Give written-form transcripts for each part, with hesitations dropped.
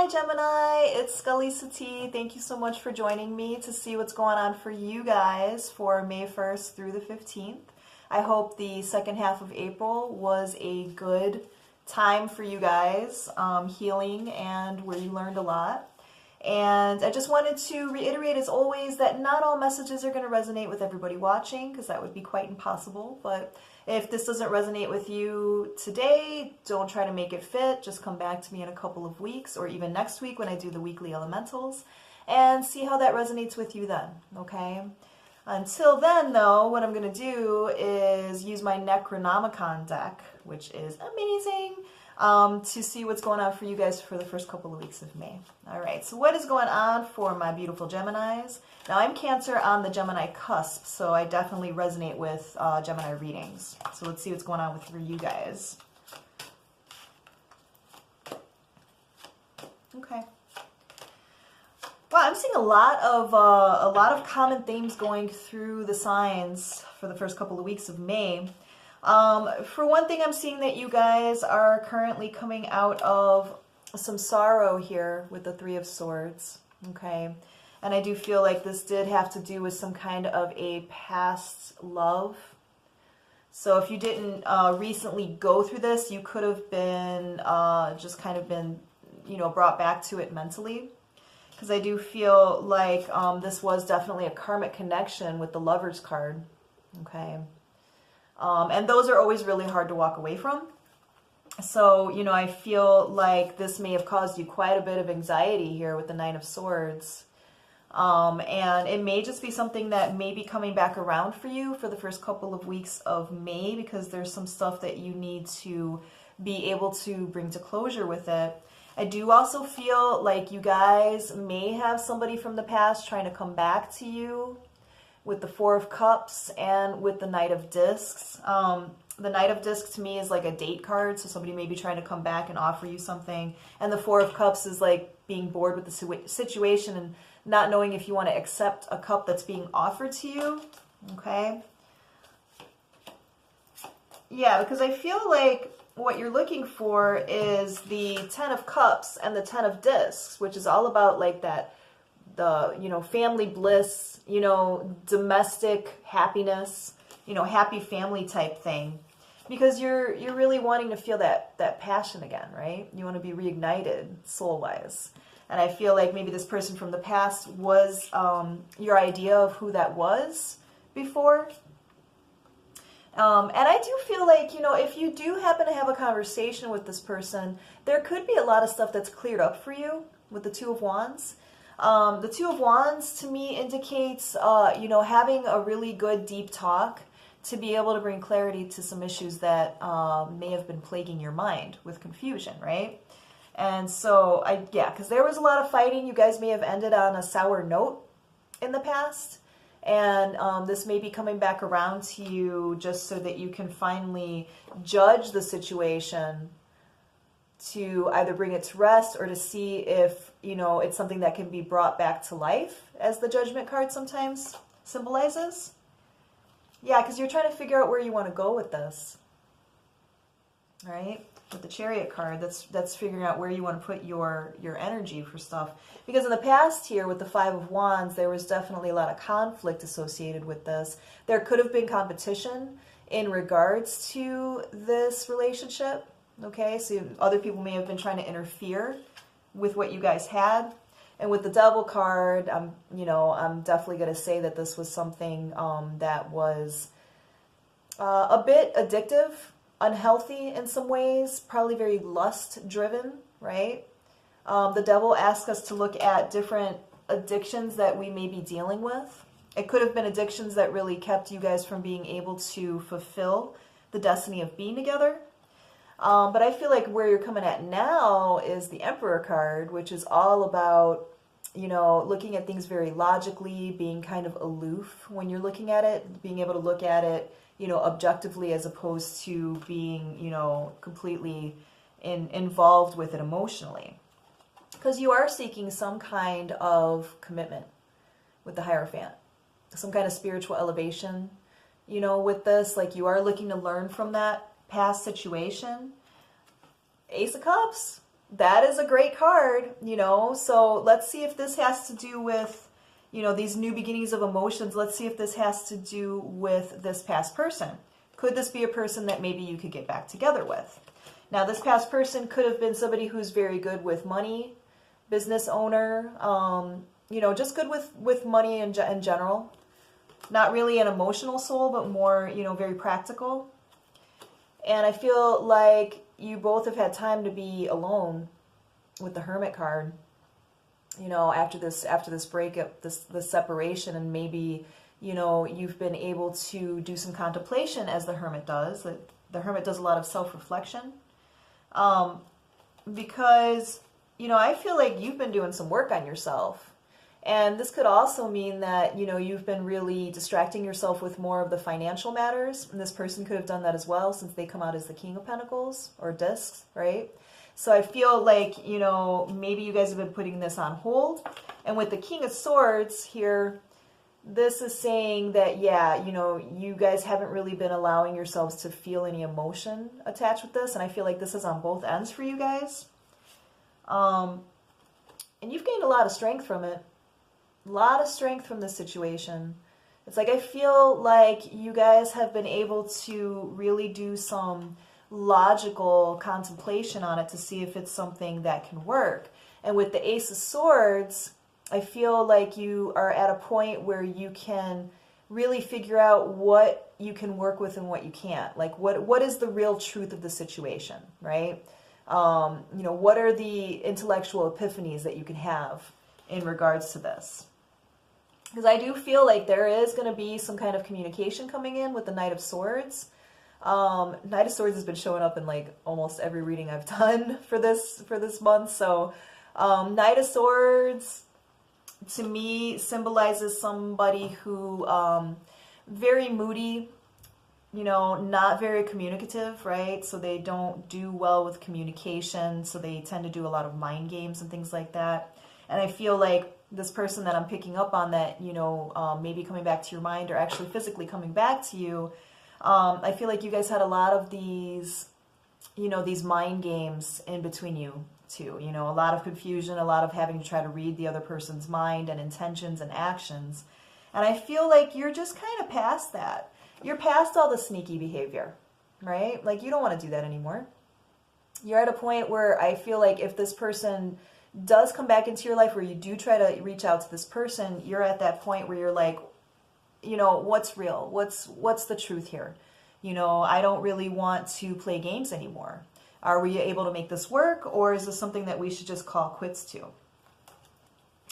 Hi Gemini, it's Scully Sati. Thank you so much for joining me to see what's going on for you guys for May 1st through the 15th. I hope the second half of April was a good time for you guys, healing and where you learned a lot. And I just wanted to reiterate as always that not all messages are going to resonate with everybody watching, because that would be quite impossible. But if this doesn't resonate with you today, don't try to make it fit. Just come back to me in a couple of weeks or even next week when I do the weekly elementals and see how that resonates with you then, okay? Until then, though, what I'm going to do is use my Necronomicon deck, which is amazing, to see what's going on for you guys for the first couple of weeks of May. All right, so what is going on for my beautiful Geminis? Now, I'm Cancer on the Gemini cusp, so I definitely resonate with Gemini readings. So let's see what's going on for you guys. Okay. Wow, I'm seeing a lot of common themes going through the signs for the first couple of weeks of May. For one thing, I'm seeing that you guys are currently coming out of some sorrow here with the Three of Swords, okay? And I do feel like this did have to do with some kind of a past love. So if you didn't recently go through this, you could have been just kind of been, brought back to it mentally. Because I do feel like this was definitely a karmic connection with the Lover's card, okay? And those are always really hard to walk away from. So, I feel like this may have caused you quite a bit of anxiety here with the Nine of Swords. And it may just be something that may be coming back around for you for the first couple of weeks of May, because there's some stuff that you need to be able to bring to closure with it. I do also feel like you guys may have somebody from the past trying to come back to you with the Four of Cups and with the Knight of Discs. The Knight of Discs to me is like a date card, so somebody may be trying to come back and offer you something. And the Four of Cups is like being bored with the situation and not knowing if you want to accept a cup that's being offered to you, okay? Yeah, because I feel like what you're looking for is the Ten of Cups and the Ten of Discs, which is all about like that, family bliss, domestic happiness, happy family type thing. Because you're really wanting to feel that passion again, right? You want to be reignited soul-wise. And I feel like maybe this person from the past was your idea of who that was before. And I do feel like, if you do happen to have a conversation with this person, there could be a lot of stuff that's cleared up for you with the Two of Wands. The Two of Wands to me indicates, having a really good deep talk to be able to bring clarity to some issues that may have been plaguing your mind with confusion, right? And so, because there was a lot of fighting. You guys may have ended on a sour note in the past. And this may be coming back around to you just so that you can finally judge the situation to either bring it to rest or to see if, it's something that can be brought back to life, as the Judgment card sometimes symbolizes. Yeah, because you're trying to figure out where you want to go with this, right? With the Chariot card, that's figuring out where you want to put your energy for stuff. Because in the past here with the Five of Wands, there was definitely a lot of conflict associated with this. There could have been competition in regards to this relationship, okay? So other people may have been trying to interfere with what you guys had. And with the Devil card, I'm definitely going to say that this was something that was a bit addictive, unhealthy in some ways, probably very lust-driven, right? The Devil asks us to look at different addictions that we may be dealing with. It could have been addictions that really kept you guys from being able to fulfill the destiny of being together. But I feel like where you're coming at now is the Emperor card, which is all about, looking at things very logically, being kind of aloof when you're looking at it, being able to look at it, objectively, as opposed to being, completely involved with it emotionally. Because you are seeking some kind of commitment with the Hierophant, some kind of spiritual elevation, with this. Like, you are looking to learn from that past situation. Ace of Cups, that is a great card, you know. So let's see if this has to do with, you know, these new beginnings of emotions. Let's see if this has to do with this past person. Could this be a person that maybe you could get back together with? Now, this past person could have been somebody who's very good with money, business owner, you know, just good with money in general. Not really an emotional soul, but more, you know, very practical. And I feel like you both have had time to be alone with the Hermit card, you know, after this breakup, this separation, and maybe, you know, you've been able to do some contemplation as the Hermit does. The Hermit does a lot of self-reflection. Because, you know, I feel like you've been doing some work on yourself. And this could also mean that, you know, you've been really distracting yourself with more of the financial matters. And this person could have done that as well, since they come out as the King of Pentacles or discs, right? So I feel like, you know, maybe you guys have been putting this on hold. And with the King of Swords here, this is saying that, yeah, you know, you guys haven't really been allowing yourselves to feel any emotion attached with this. And I feel like this is on both ends for you guys. And you've gained a lot of strength from it. A lot of strength from this situation. It's like I feel like you guys have been able to really do some logical contemplation on it to see if it's something that can work. And with the Ace of Swords, I feel like you are at a point where you can really figure out what you can work with and what you can't. Like what is the real truth of the situation, right? You know, what are the intellectual epiphanies that you can have in regards to this? Because I do feel like there is going to be some kind of communication coming in with the Knight of Swords. Knight of Swords has been showing up in like almost every reading I've done for this month. So Knight of Swords to me symbolizes somebody who very moody, you know, not very communicative, right? So they don't do well with communication. So they tend to do a lot of mind games and things like that. And I feel like this person that I'm picking up on that, you know, maybe coming back to your mind or actually physically coming back to you, I feel like you guys had a lot of these, you know, these mind games in between you two, you know, a lot of confusion, a lot of having to try to read the other person's mind and intentions and actions. And I feel like you're just kind of past that. You're past all the sneaky behavior, right? Like you don't want to do that anymore. You're at a point where I feel like if this person does come back into your life, where you do try to reach out to this person, you're at that point where you're like, you know, what's real? What's the truth here? You know, I don't really want to play games anymore. Are we able to make this work, or is this something that we should just call quits to?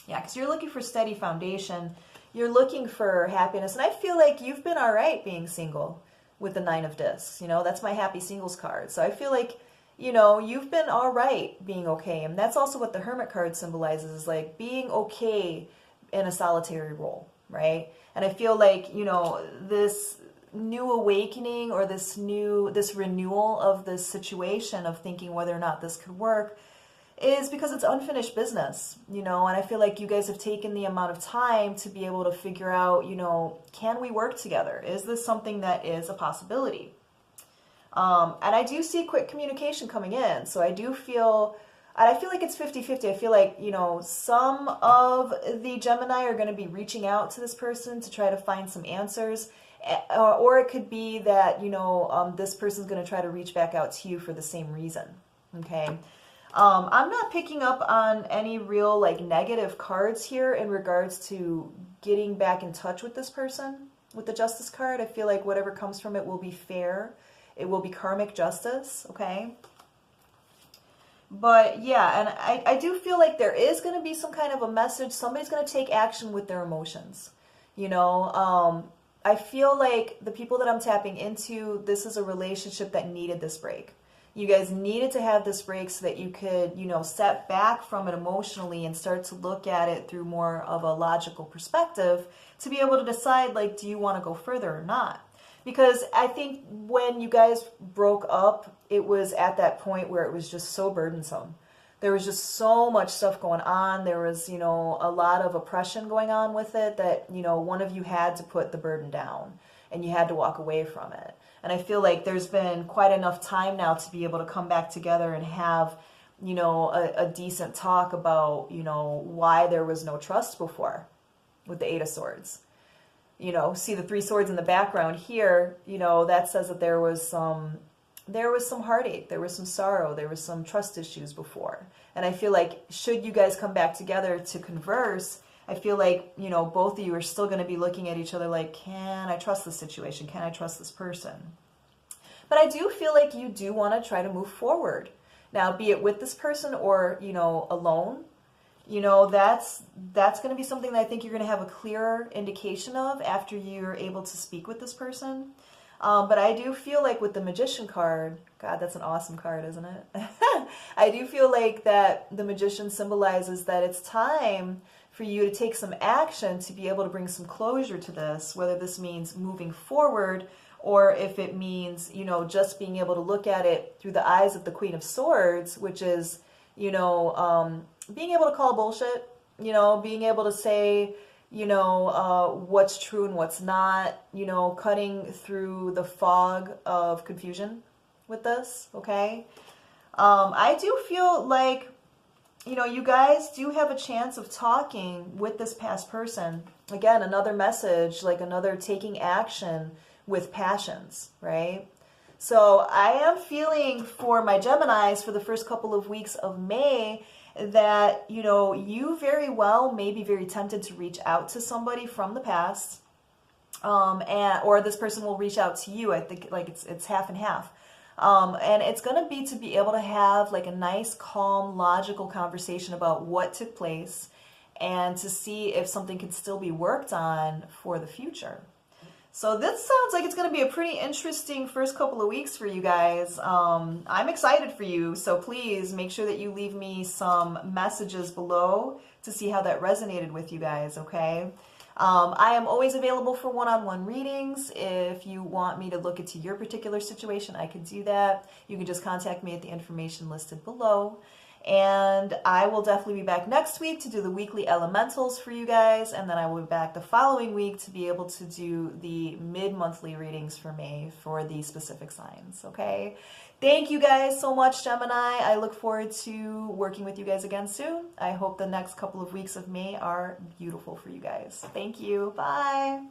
Yeah, because you're looking for steady foundation. You're looking for happiness. And I feel like you've been all right being single with the Nine of Discs. You know, that's my happy singles card. So I feel like, you know, you've been all right being okay. And that's also what the Hermit card symbolizes, is like being okay in a solitary role, right? And I feel like, you know, this new awakening or this renewal of this situation of thinking whether or not this could work is because it's unfinished business, you know. And I feel like you guys have taken the amount of time to be able to figure out, you know, can we work together? Is this something that is a possibility? And I do see quick communication coming in. So I do feel, and I feel like it's 50-50. I feel like, you know, some of the Gemini are going to be reaching out to this person to try to find some answers. Or it could be that, you know, this person's going to try to reach back out to you for the same reason. Okay. I'm not picking up on any real like negative cards here in regards to getting back in touch with this person with the Justice card. I feel like whatever comes from it will be fair. It will be karmic justice. Okay. But yeah, and I do feel like there is going to be some kind of a message. Somebody's going to take action with their emotions. You know, I feel like the people that I'm tapping into, this is a relationship that needed this break. You guys needed to have this break so that you could, you know, step back from it emotionally and start to look at it through more of a logical perspective to be able to decide, like, do you want to go further or not? Because I think when you guys broke up, it was at that point where it was just so burdensome. There was just so much stuff going on. There was, you know, a lot of oppression going on with it that, you know, one of you had to put the burden down and you had to walk away from it. And I feel like there's been quite enough time now to be able to come back together and have you know, a decent talk about, you know, why there was no trust before with the Eight of Swords. You know, see the Three Swords in the background here, you know, that says that there was some heartache, there was some sorrow, there was some trust issues before. And I feel like should you guys come back together to converse, I feel like, you know, both of you are still going to be looking at each other like, can I trust this situation? Can I trust this person? But I do feel like you do want to try to move forward. Now, be it with this person or, you know, alone, you know, that's going to be something that I think you're going to have a clearer indication of after you're able to speak with this person. But I do feel like with the Magician card, God, that's an awesome card, isn't it? I do feel like that the Magician symbolizes that it's time for you to take some action to be able to bring some closure to this, whether this means moving forward or if it means, you know, just being able to look at it through the eyes of the Queen of Swords, which is, you know, being able to call bullshit, you know, being able to say, you know, what's true and what's not, you know, cutting through the fog of confusion with this, okay? I do feel like, you know, you guys do have a chance of talking with this past person. Again, another message, like another taking action with passions, right? So I am feeling for my Geminis for the first couple of weeks of May that, you know, you very well may be very tempted to reach out to somebody from the past, or this person will reach out to you. I think like it's half and half. And it's going to be to be able to have like a nice, calm, logical conversation about what took place and to see if something can still be worked on for the future. So this sounds like it's going to be a pretty interesting first couple of weeks for you guys. I'm excited for you, so please make sure that you leave me some messages below to see how that resonated with you guys, okay? I am always available for one-on-one readings. If you want me to look into your particular situation, I can do that. You can just contact me at the information listed below. And I will definitely be back next week to do the weekly elementals for you guys. And then I will be back the following week to be able to do the mid-monthly readings for May for the specific signs, okay? Thank you guys so much, Gemini. I look forward to working with you guys again soon. I hope the next couple of weeks of May are beautiful for you guys. Thank you. Bye.